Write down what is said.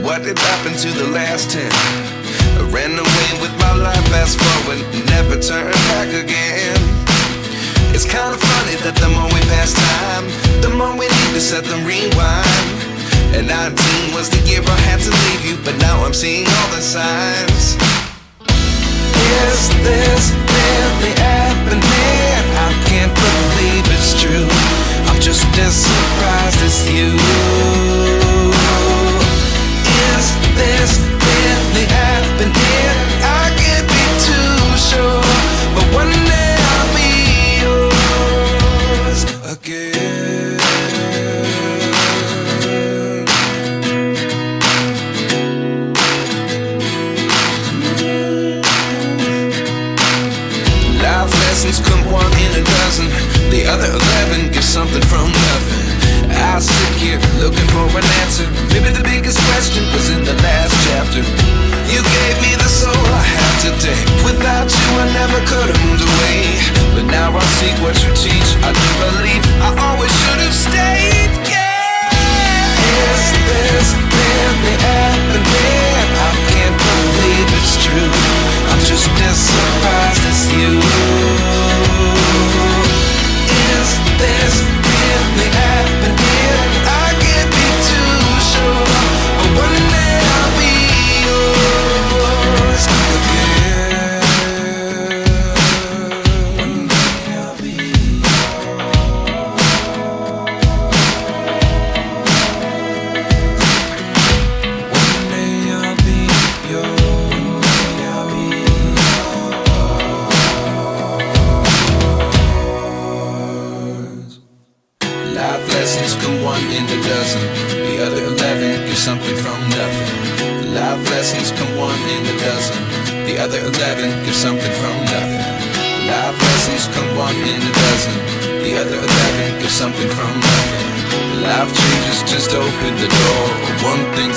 what did happen to the last 10? I ran away with my life, fast forward, never turn back again. It's kinda funny that the more we pass time, the more we need to set the rewind. And 19 was the year I had to leave you, but now I'm seeing all the signs. Is this really happening? I can't believe it's true. I'm just as surprised as you. Is this really happening? I can't be too sure, but one day I'll be yours again. Life lessons come one in a dozen. The other 11 get something from nothing. I sit here looking for an answer. Maybe the biggest question was in the last chapter. You gave me the soul I have today. Without you I never could have moved away. But now I see what you teach. I do believe I always should have stayed. Yeah. Is this really happening? I can't believe it's true. I'm just as surprised as you. Is this really happening? I can't be too sure, but one day I'll be yours again. One day I'll be One day I'll be yours. Life lessons come one in a dozen. The other 11 get something from nothing. Life lessons come one in a dozen. The other 11 get something from nothing. Life lessons come one in a dozen. The other 11 get something from nothing. Life changes just open the door. One thing